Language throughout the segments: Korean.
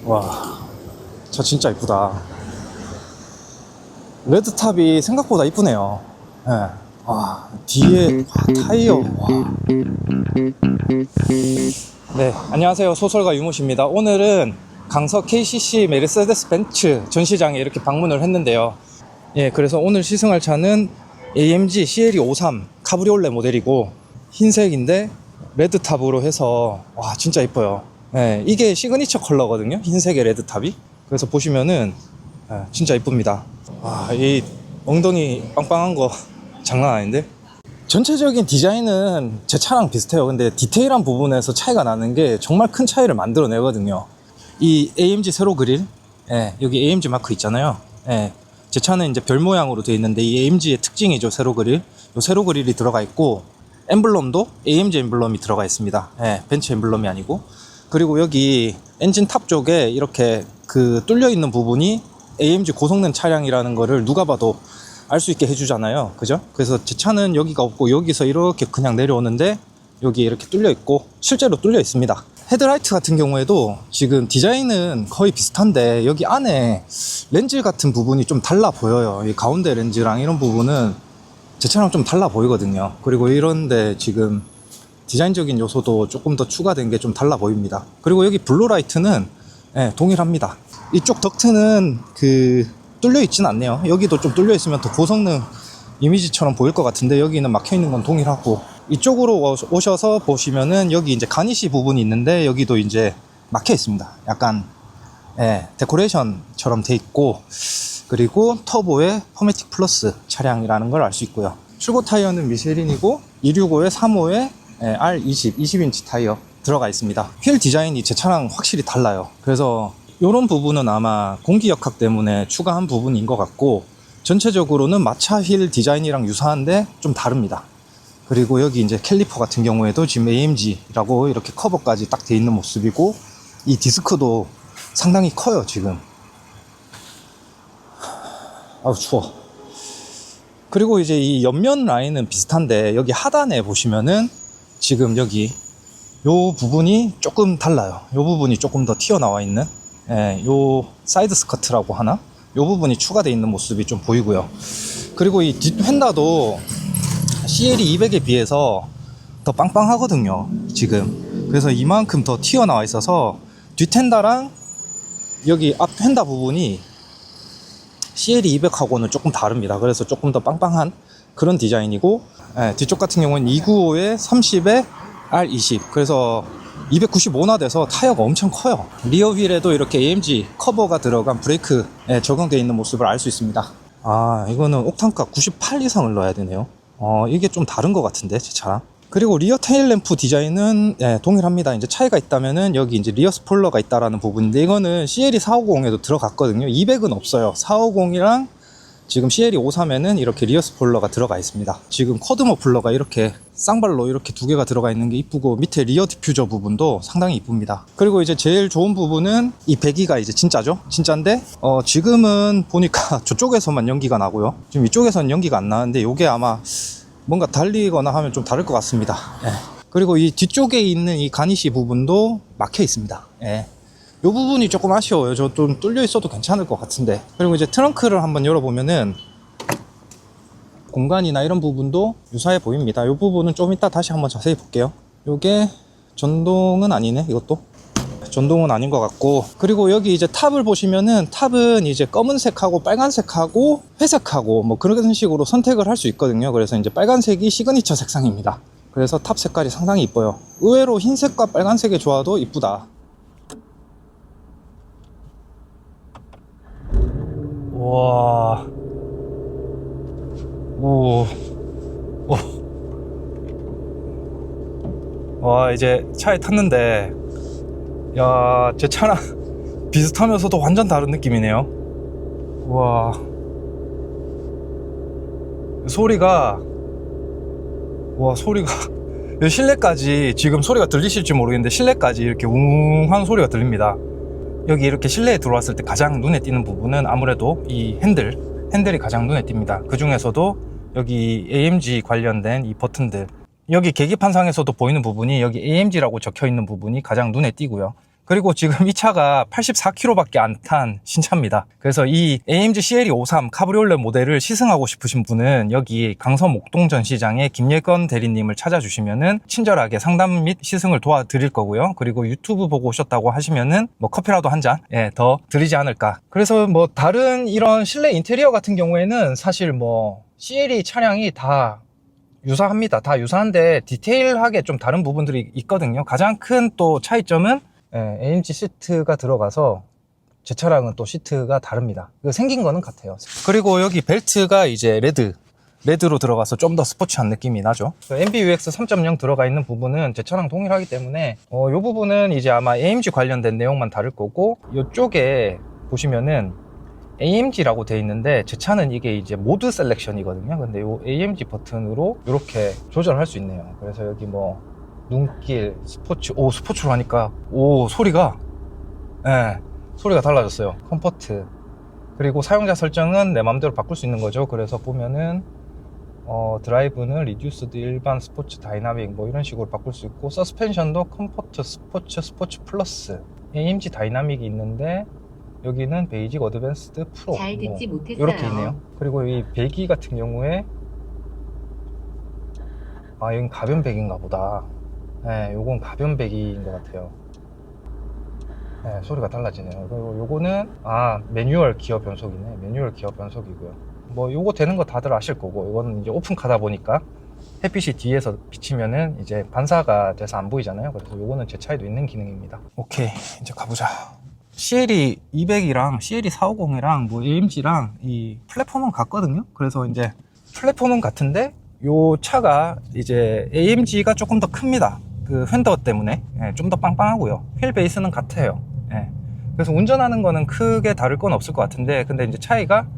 와, 차 진짜 이쁘다. 레드탑이 생각보다 이쁘네요. 예. 와, 뒤에 타이어. 와. 네, 안녕하세요. 소설가 유모씨입니다. 오늘은 강서 KCC 메르세데스 벤츠 전시장에 이렇게 방문을 했는데요. 예, 그래서 오늘 시승할 차는 AMG CLE53 카브리올레 모델이고 흰색인데 레드탑으로 해서 와 진짜 이뻐요. 예, 이게 시그니처 컬러거든요. 흰색의 레드탑이. 그래서 보시면은 예, 진짜 이쁩니다. 와, 이 엉덩이 빵빵한 거 장난 아닌데? 전체적인 디자인은 제 차랑 비슷해요. 근데 디테일한 부분에서 차이가 나는 게 정말 큰 차이를 만들어내거든요. 이 AMG 세로 그릴, 예, 여기 AMG 마크 있잖아요. 예, 제 차는 이제 별 모양으로 되어 있는데 이 AMG의 특징이죠. 세로 그릴. 요 세로 그릴이 들어가 있고 엠블럼도 AMG 엠블럼이 들어가 있습니다. 예, 벤츠 엠블럼이 아니고. 그리고 여기 엔진 탑 쪽에 이렇게 그 뚫려 있는 부분이 AMG 고성능 차량이라는 거를 누가 봐도 알 수 있게 해주잖아요. 그죠? 그래서 제 차는 여기가 없고 여기서 이렇게 그냥 내려오는데 여기 이렇게 뚫려 있고 실제로 뚫려 있습니다. 헤드라이트 같은 경우에도 지금 디자인은 거의 비슷한데 여기 안에 렌즈 같은 부분이 좀 달라 보여요. 이 가운데 렌즈랑 이런 부분은 제 차랑 좀 달라 보이거든요. 그리고 이런데 지금 디자인적인 요소도 조금 더 추가된 게 좀 달라 보입니다. 그리고 여기 블루라이트는 예, 동일합니다. 이쪽 덕트는 뚫려 있진 않네요. 여기도 좀 뚫려 있으면 더 고성능 이미지처럼 보일 것 같은데 여기는 막혀 있는 건 동일하고, 이쪽으로 오셔서 보시면은 여기 이제 가니쉬 부분이 있는데 여기도 이제 막혀 있습니다. 약간 예, 데코레이션처럼 돼 있고, 그리고 터보의 포매틱 플러스 차량이라는 걸 알 수 있고요. 출고 타이어는 미쉐린이고 265에 35에 R20 20인치 타이어 들어가 있습니다. 휠 디자인이 제 차랑 확실히 달라요. 그래서 이런 부분은 아마 공기역학 때문에 추가한 부분인 것 같고, 전체적으로는 마차 휠 디자인이랑 유사한데 좀 다릅니다. 그리고 여기 이제 캘리퍼 같은 경우에도 지금 AMG라고 이렇게 커버까지 딱 돼 있는 모습이고, 이 디스크도 상당히 커요 지금. 아우 추워. 그리고 이제 이 옆면 라인은 비슷한데 여기 하단에 보시면은 지금 여기 요 부분이 조금 달라요. 요 부분이 조금 더 튀어나와 있는, 예, 요 사이드 스커트라고 하나? 요 부분이 추가되어 있는 모습이 좀 보이고요. 그리고 이 뒷 휀다도 CLE200에 비해서 더 빵빵하거든요 지금. 그래서 이만큼 더 튀어나와 있어서 뒷 휀다랑 여기 앞 휀다 부분이 CLE200하고는 조금 다릅니다. 그래서 조금 더 빵빵한 그런 디자인이고, 예, 뒤쪽 같은 경우는 295에 30에 R20, 그래서 295나 돼서 타이어가 엄청 커요. 리어 휠에도 이렇게 AMG 커버가 들어간 브레이크에 적용되어 있는 모습을 알 수 있습니다. 아, 이거는 옥탄가 98 이상을 넣어야 되네요. 이게 좀 다른 것 같은데 제 차랑. 그리고 리어 테일 램프 디자인은 예, 동일합니다. 이제 차이가 있다면은 여기 이제 리어 스포일러가 있다라는 부분인데 이거는 CLE450에도 들어갔거든요. 200은 없어요. 450이랑 지금 CLE53에는 이렇게 리어 스포일러가 들어가 있습니다. 지금 커드 머플러가 이렇게 쌍발로 이렇게 두 개가 들어가 있는 게 이쁘고, 밑에 리어 디퓨저 부분도 상당히 이쁩니다. 그리고 이제 제일 좋은 부분은 이 배기가 이제 진짜죠. 진짜인데 지금은 보니까 저쪽에서만 연기가 나고요. 지금 이쪽에서는 연기가 안 나는데 이게 아마 뭔가 달리거나 하면 좀 다를 것 같습니다. 예. 그리고 이 뒤쪽에 있는 이 가니쉬 부분도 막혀 있습니다. 예. 이 부분이 조금 아쉬워요. 저 좀 뚫려 있어도 괜찮을 것 같은데. 그리고 이제 트렁크를 한번 열어보면은 공간이나 이런 부분도 유사해 보입니다. 이 부분은 좀 이따 다시 한번 자세히 볼게요. 이게 전동은 아니네. 이것도 전동은 아닌 것 같고. 그리고 여기 이제 탑을 보시면은 탑은 이제 검은색하고 빨간색하고 회색하고 뭐 그런 식으로 선택을 할 수 있거든요. 그래서 이제 빨간색이 시그니처 색상입니다. 그래서 탑 색깔이 상당히 이뻐요. 의외로 흰색과 빨간색의 조화도 이쁘다. 와, 오, 오, 와, 이제 차에 탔는데, 야, 제 차랑 비슷하면서도 완전 다른 느낌이네요. 와, 소리가, 와, 소리가, 실내까지, 지금 소리가 들리실지 모르겠는데, 실내까지 이렇게 웅한 소리가 들립니다. 여기 이렇게 실내에 들어왔을 때 가장 눈에 띄는 부분은 아무래도 이 핸들이 가장 눈에 띕니다. 그 중에서도 여기 AMG 관련된 이 버튼들, 여기 계기판상에서도 보이는 부분이 여기 AMG라고 적혀 있는 부분이 가장 눈에 띄고요. 그리고 지금 이 차가 84km밖에 안 탄 신차입니다. 그래서 이 AMG CLE 53 카브리올레 모델을 시승하고 싶으신 분은 여기 강서 목동 전시장에 김예건 대리님을 찾아주시면은 친절하게 상담 및 시승을 도와드릴 거고요. 그리고 유튜브 보고 오셨다고 하시면은 뭐 커피라도 한 잔 더 드리지 않을까. 그래서 뭐 다른 이런 실내 인테리어 같은 경우에는 사실 뭐 CLE 차량이 다 유사합니다. 다 유사한데 디테일하게 좀 다른 부분들이 있거든요. 가장 큰 또 차이점은 AMG 시트가 들어가서 제 차량은 또 시트가 다릅니다. 생긴 거는 같아요. 그리고 여기 벨트가 이제 레드로 들어가서 좀 더 스포츠한 느낌이 나죠. MBUX 3.0 들어가 있는 부분은 제 차랑 동일하기 때문에 이 부분은 이제 아마 AMG 관련된 내용만 다를 거고, 이쪽에 보시면은 AMG라고 돼 있는데 제 차는 이게 이제 모드 셀렉션이거든요. 근데 이 AMG 버튼으로 이렇게 조절할 수 있네요. 그래서 여기 뭐 눈길, 스포츠, 스포츠로 하니까 소리가 소리가 달라졌어요. 컴포트, 그리고 사용자 설정은 내 마음대로 바꿀 수 있는 거죠. 그래서 보면은 드라이브는 리듀스드, 일반, 스포츠, 다이나믹 뭐 이런 식으로 바꿀 수 있고, 서스펜션도 컴포트, 스포츠 플러스, AMG 다이나믹이 있는데 여기는 베이직, 어드밴스드, 프로 잘 듣지 못했어요. 이렇게 있네요. 그리고 이 배기 같은 경우에 이건 가변 배기인가 보다. 요건 가변 배기인 것 같아요. 소리가 달라지네요. 그리고 요거는 매뉴얼 기어 변속이네. 매뉴얼 기어 변속이고요. 뭐 요거 되는 거 다들 아실 거고, 이거는 이제 오픈카다 보니까 햇빛이 뒤에서 비치면은 이제 반사가 돼서 안 보이잖아요. 그래서 요거는 제 차에도 있는 기능입니다. 오케이, 이제 가보자. CLE 200이랑 CLE 450이랑 뭐 AMG랑 이 플랫폼은 같거든요. 그래서 이제 플랫폼은 같은데 요 차가 이제 AMG가 조금 더 큽니다. 그 휀더 때문에 좀 더 빵빵하고요. 휠 베이스는 같아요. 그래서 운전하는 거는 크게 다를 건 없을 것 같은데, 근데 이제 차이가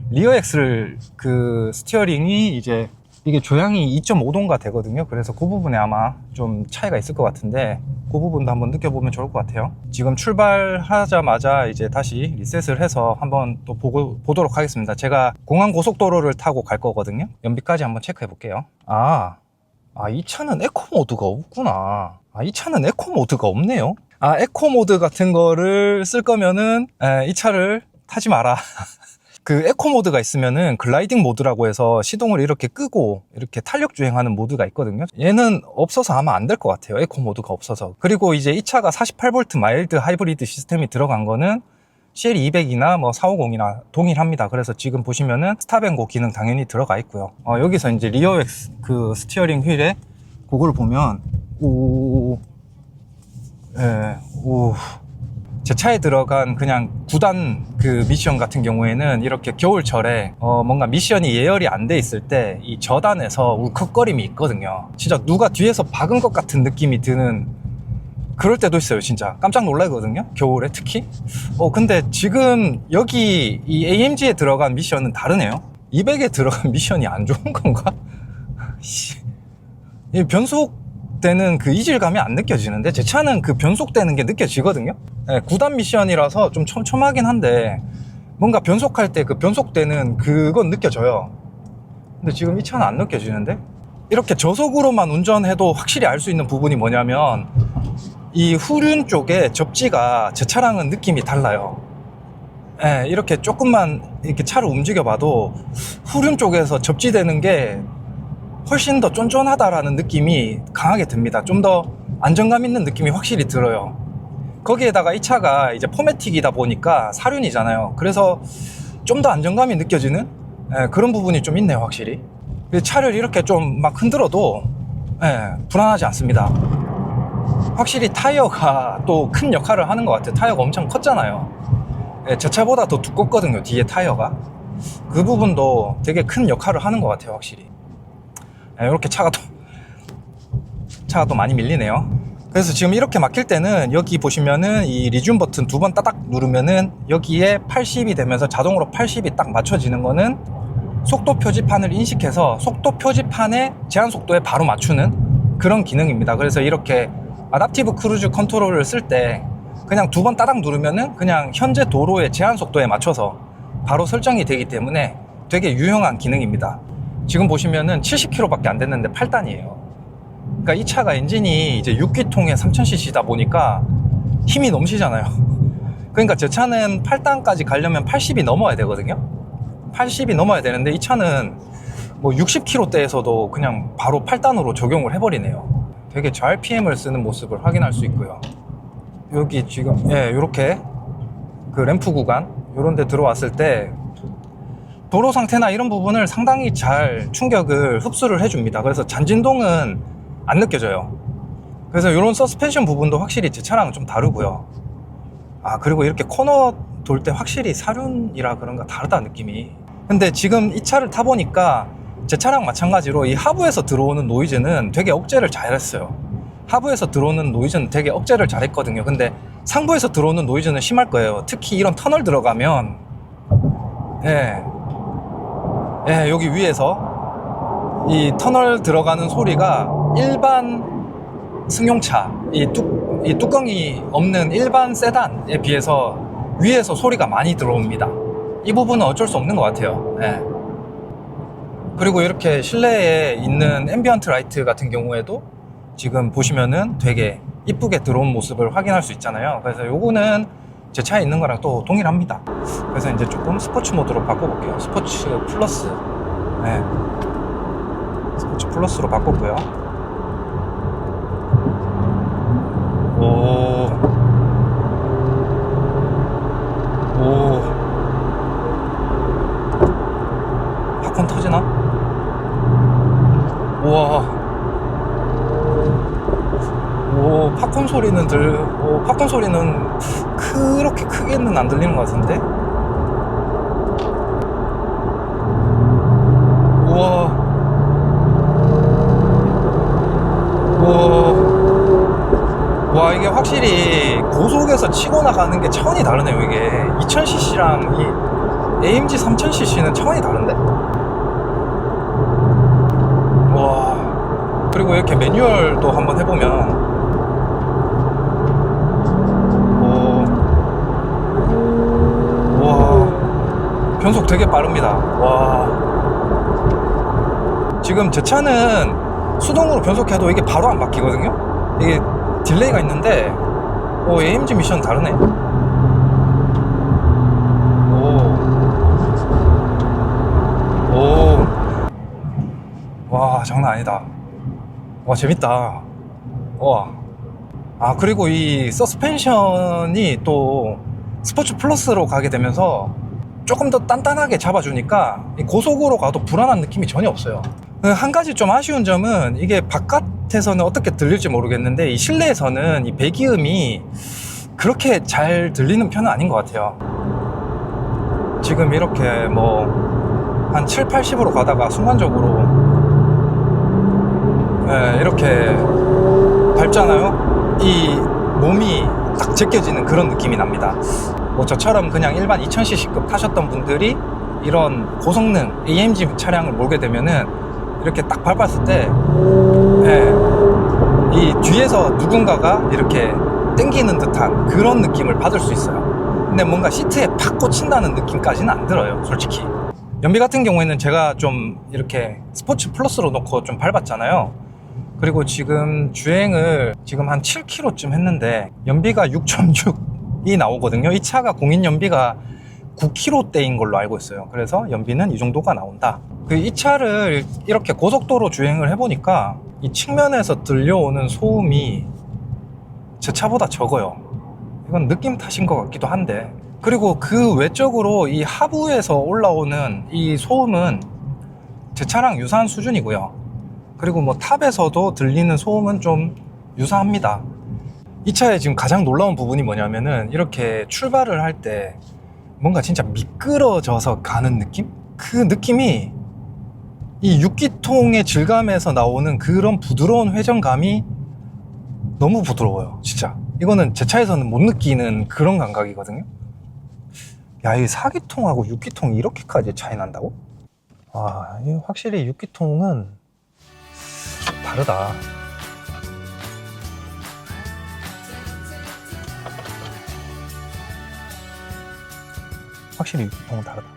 리어 엑셀 그 스티어링이 이제 이게 조향이 2.5도인가 되거든요. 그래서 그 부분에 아마 좀 차이가 있을 것 같은데, 그 부분도 한번 느껴보면 좋을 것 같아요. 지금 출발하자마자 이제 다시 리셋을 해서 한번 또 보도록 하겠습니다. 제가 공항 고속도로를 타고 갈 거거든요. 연비까지 한번 체크해 볼게요. 이 차는 에코 모드가 없구나. 이 차는 에코 모드가 없네요. 에코 모드 같은 거를 쓸 거면은 이 차를 타지 마라. 그 에코 모드가 있으면은 글라이딩 모드라고 해서 시동을 이렇게 끄고 이렇게 탄력 주행하는 모드가 있거든요. 얘는 없어서 아마 안 될 것 같아요. 에코 모드가 없어서. 그리고 이제 이 차가 48V 마일드 하이브리드 시스템이 들어간 거는 CLE 200이나 뭐 450이나 동일합니다. 그래서 지금 보시면은 스탑앤고 기능 당연히 들어가 있고요. 여기서 이제 리어 그 스티어링 휠에 그거를 보면 제 차에 들어간 그냥 9단 그 미션 같은 경우에는 이렇게 겨울철에 뭔가 미션이 예열이 안 돼 있을 때 이 저단에서 울컥거림이 있거든요. 진짜 누가 뒤에서 박은 것 같은 느낌이 드는 그럴 때도 있어요. 진짜 깜짝 놀라거든요. 겨울에 특히. 근데 지금 여기 이 AMG에 들어간 미션은 다르네요. 200에 들어간 미션이 안 좋은 건가? 이 변속되는 그 이질감이 안 느껴지는데, 제 차는 그 변속되는 게 느껴지거든요. 9단 미션이라서 좀 촘촘하긴 한데 뭔가 변속할 때 그 변속되는 그건 느껴져요. 근데 지금 이 차는 안 느껴지는데, 이렇게 저속으로만 운전해도 확실히 알 수 있는 부분이 뭐냐면 이 후륜 쪽에 접지가 제 차랑은 느낌이 달라요. 이렇게 조금만 이렇게 차를 움직여 봐도 후륜 쪽에서 접지되는 게 훨씬 더 쫀쫀하다라는 느낌이 강하게 듭니다. 좀 더 안정감 있는 느낌이 확실히 들어요. 거기에다가 이 차가 이제 포매틱이다 보니까 사륜이잖아요. 그래서 좀 더 안정감이 느껴지는 그런 부분이 좀 있네요, 확실히. 차를 이렇게 좀 막 흔들어도 불안하지 않습니다. 확실히 타이어가 또 큰 역할을 하는 것 같아요. 타이어가 엄청 컸잖아요. 제 차보다 더 두껍거든요, 뒤에 타이어가. 그 부분도 되게 큰 역할을 하는 것 같아요, 확실히. 이렇게 차가 또 많이 밀리네요. 그래서 지금 이렇게 막힐 때는 여기 보시면은 이 리튬 버튼 2번 따닥 누르면은 여기에 80이 되면서 자동으로 80이 딱 맞춰지는 거는 속도 표지판을 인식해서 속도 표지판의 제한 속도에 바로 맞추는 그런 기능입니다. 그래서 이렇게 아답티브 크루즈 컨트롤을 쓸 때 그냥 2번 따닥 누르면은 그냥 현재 도로의 제한 속도에 맞춰서 바로 설정이 되기 때문에 되게 유용한 기능입니다. 지금 보시면은 70km밖에 안 됐는데 8단이에요. 그러니까 이 차가 엔진이 이제 6기통의 3000cc다 보니까 힘이 넘치잖아요. 그러니까 제 차는 8단까지 가려면 80이 넘어야 되거든요. 80이 넘어야 되는데 이 차는 뭐 60km대에서도 그냥 바로 8단으로 적용을 해버리네요. 되게 저 RPM을 쓰는 모습을 확인할 수 있고요. 여기 지금 이렇게 그 램프 구간 이런 데 들어왔을 때 도로 상태나 이런 부분을 상당히 잘 충격을 흡수를 해줍니다. 그래서 잔진동은 안 느껴져요. 그래서 이런 서스펜션 부분도 확실히 제 차랑은 좀 다르고요. 그리고 이렇게 코너 돌 때 확실히 사륜이라 그런가 다르다 느낌이. 근데 지금 이 차를 타보니까 제 차랑 마찬가지로 이 하부에서 들어오는 노이즈는 되게 억제를 잘했어요. 하부에서 들어오는 노이즈는 되게 억제를 잘했거든요. 근데 상부에서 들어오는 노이즈는 심할 거예요. 특히 이런 터널 들어가면 여기 위에서 이 터널 들어가는 소리가 일반 승용차 이 뚜껑이 없는 일반 세단에 비해서 위에서 소리가 많이 들어옵니다. 이 부분은 어쩔 수 없는 것 같아요. 그리고 이렇게 실내에 있는 앰비언트 라이트 같은 경우에도 지금 보시면은 되게 이쁘게 들어온 모습을 확인할 수 있잖아요. 그래서 요거는 제 차에 있는 거랑 또 동일합니다. 그래서 이제 조금 스포츠 모드로 바꿔볼게요. 스포츠 플러스. 스포츠 플러스로 바꿨고요. 오. 팝콘 터지나? 우와. 팝콘 소리는 팝콘 소리는 그렇게 크게는 안 들리는 것 같은데? 우와. 와, 이게 확실히 고속에서 치고 나가는 게 차원이 다르네요. 이게 2000cc랑 이 AMG 3000cc는 차원이 다른데? 와. 그리고 이렇게 매뉴얼도 한번 해보면 변속 되게 빠릅니다. 와. 지금 제 차는 수동으로 변속해도 이게 바로 안 바뀌거든요. 이게 딜레이가 있는데 AMG 미션 다르네. 와, 장난 아니다. 와, 재밌다. 와. 그리고 이 서스펜션이 또 스포츠 플러스로 가게 되면서 조금 더 단단하게 잡아주니까 고속으로 가도 불안한 느낌이 전혀 없어요. 한 가지 좀 아쉬운 점은 이게 바깥에서는 어떻게 들릴지 모르겠는데 이 실내에서는 이 배기음이 그렇게 잘 들리는 편은 아닌 것 같아요. 지금 이렇게 뭐 한 7, 80으로 가다가 순간적으로 이렇게 밟잖아요. 이 몸이 딱 제껴지는 그런 느낌이 납니다. 뭐 저처럼 그냥 일반 2000cc급 타셨던 분들이 이런 고성능 AMG 차량을 몰게 되면은 이렇게 딱 밟았을 때 이 뒤에서 누군가가 이렇게 당기는 듯한 그런 느낌을 받을 수 있어요. 근데 뭔가 시트에 팍 꽂힌다는 느낌까지는 안 들어요, 솔직히. 연비 같은 경우에는 제가 좀 이렇게 스포츠 플러스로 놓고 좀 밟았잖아요. 그리고 지금 주행을 지금 한 7km쯤 했는데 연비가 6.6이 나오거든요. 이 차가 공인 연비가 9km대인 걸로 알고 있어요. 그래서 연비는 이 정도가 나온다. 이 차를 이렇게 고속도로 주행을 해보니까 이 측면에서 들려오는 소음이 제 차보다 적어요. 이건 느낌 탓인 것 같기도 한데, 그리고 그 외적으로 이 하부에서 올라오는 이 소음은 제 차랑 유사한 수준이고요. 그리고 뭐 탑에서도 들리는 소음은 좀 유사합니다. 이 차에 지금 가장 놀라운 부분이 뭐냐면은 이렇게 출발을 할 때 뭔가 진짜 미끄러져서 가는 느낌? 그 느낌이 이 6기통의 질감에서 나오는 그런 부드러운 회전감이 너무 부드러워요, 진짜. 이거는 제 차에서는 못 느끼는 그런 감각이거든요. 야, 이 4기통하고 6기통이 이렇게까지 차이 난다고? 와, 확실히 6기통은 다르다. 확실히 6기통은 다르다.